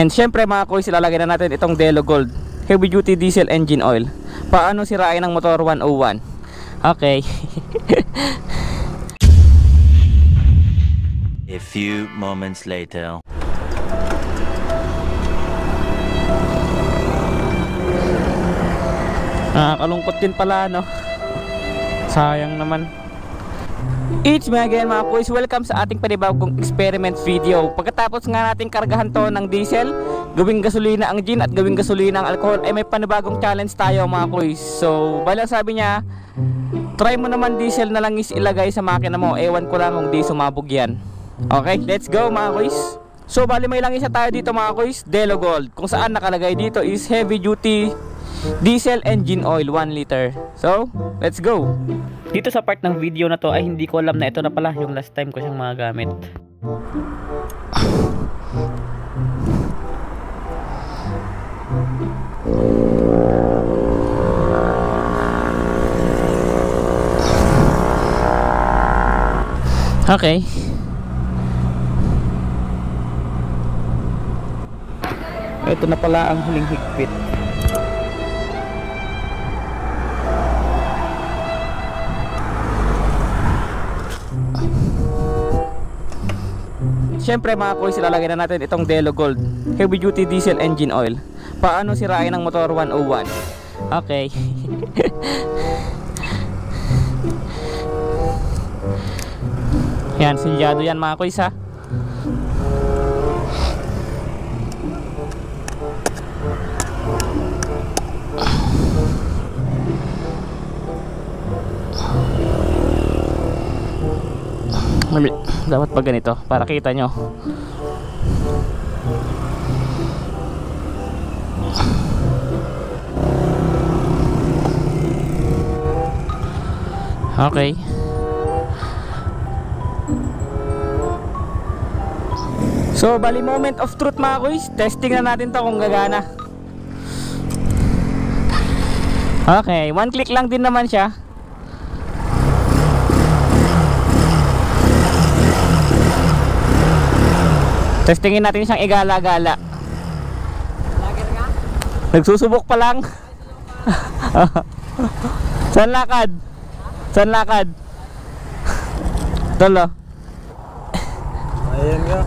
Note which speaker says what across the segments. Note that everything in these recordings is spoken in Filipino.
Speaker 1: And syempre mga kuys, ilalagay na natin itong Delo Gold Heavy Duty Diesel Engine Oil. Paano sirain ng motor 101? Okay.
Speaker 2: A few moments later.
Speaker 1: Nakakalungkot din pala, no? Sayang naman. It's me again mga kuys, welcome sa ating panibagong experiment video. Pagkatapos nga natin kargahan to ng diesel, gawing gasolina ang gin at gawing gasolina ang alcohol, ay may panibagong challenge tayo mga kuys. So balang sabi niya, try mo naman diesel na lang is ilagay sa makina mo. Ewan ko lang kung di sumabog yan. Okay, let's go mga kuys. So bali may lang isa tayo dito mga kuys, Delo Gold, kung saan nakalagay dito is heavy duty diesel engine oil 1 liter. So let's go. Dito sa part ng video na to ay hindi ko alam na ito na pala yung last time ko siyang magagamit. Okay. Ito na pala ang huling higpit. Siyempre mga kuys, ilalagay na natin itong Delo Gold Heavy Duty Diesel Engine Oil. Paano sirain ng motor 101? Okay. Yan, silyado yan mga kuys ha. Dapat pag ganito para kita nyo. Okay. So bali moment of truth mga kuys, testing na natin to kung gagana. Okay, one click lang din naman siya. Testingin natin siyang igala-gala. Nagsusubok pa lang. Saan lakad? Saan lakad? Tolo.
Speaker 3: Ayan nga.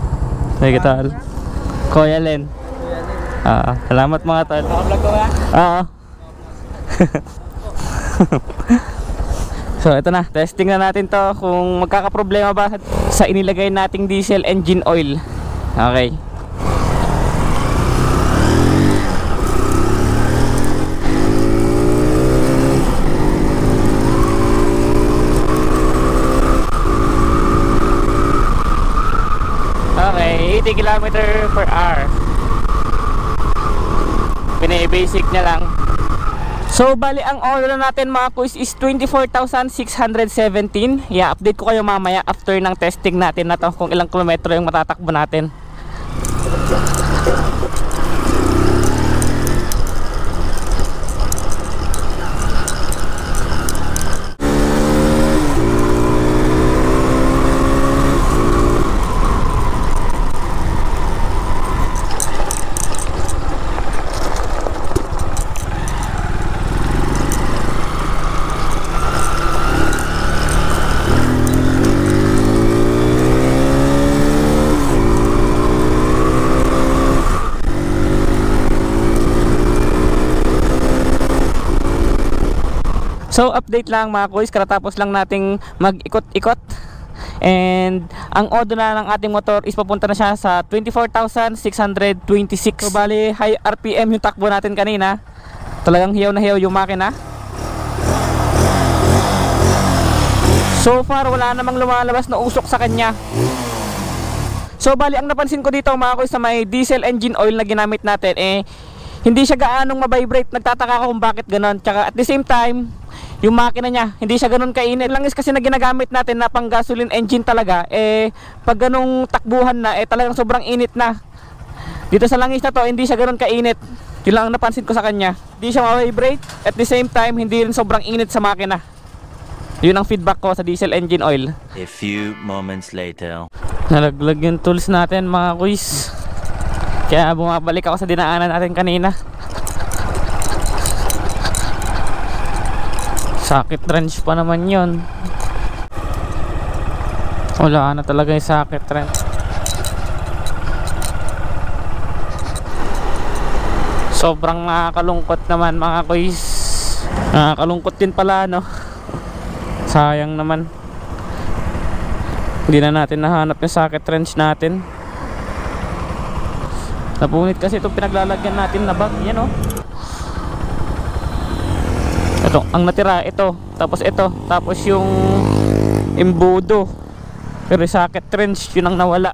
Speaker 1: Sige tol. Kuya Len. Salamat mga tol.
Speaker 3: Naka-vlog ko ba?
Speaker 1: Oo. So ito na, testing na natin to kung magkakaproblema ba sa inilagay nating diesel engine oil. Okay. Okay, 80 km/h. Pini-basic niya lang. So bali ang order natin mga kuys is 24,617. I-update ko kayo mamaya after ng testing natin na to kung ilang kilometro yung matatakbo natin. So update lang mga kuys, katatapos lang nating mag-ikot-ikot. And ang odo na ng ating motor is papunta na siya sa 24,626. So bali high RPM yung takbo natin kanina. Talagang hiyaw na hiyaw yung makina. So far wala namang lumalabas na usok sa kanya. So bali ang napansin ko dito mga kuys sa may diesel engine oil na ginamit natin, hindi siya gaanong ma-vibrate. Nagtataka ako kung bakit ganon. Tsaka at the same time, yung makina niya, hindi siya ganun kainit. Langis kasi na ginagamit natin na pang gasoline engine talaga, pag ganung takbuhan na, talagang sobrang init na. Dito sa langis na to, hindi siya ganun kainit. Yun lang ang napansin ko sa kanya. Hindi siya ma-vibrate, at the same time, hindi rin sobrang init sa makina. Yun ang feedback ko sa diesel engine oil.
Speaker 2: A few moments later.
Speaker 1: Nalaglag yung tools natin mga kuys. Kaya bumabalik ako sa dinaanan natin kanina. Sakit wrench pa naman yun. Wala na talaga yung sakit wrench. Sobrang nakakalungkot naman mga kuys. Nakakalungkot din pala, no? Sayang naman. Hindi na natin nahanap yung socket wrench natin. Napunit kasi itong pinaglalagyan natin na bag. Yan, oh. Ito, ang natira, ito. Tapos ito. Tapos yung embudo. Pero yung socket wrench, yun ang nawala.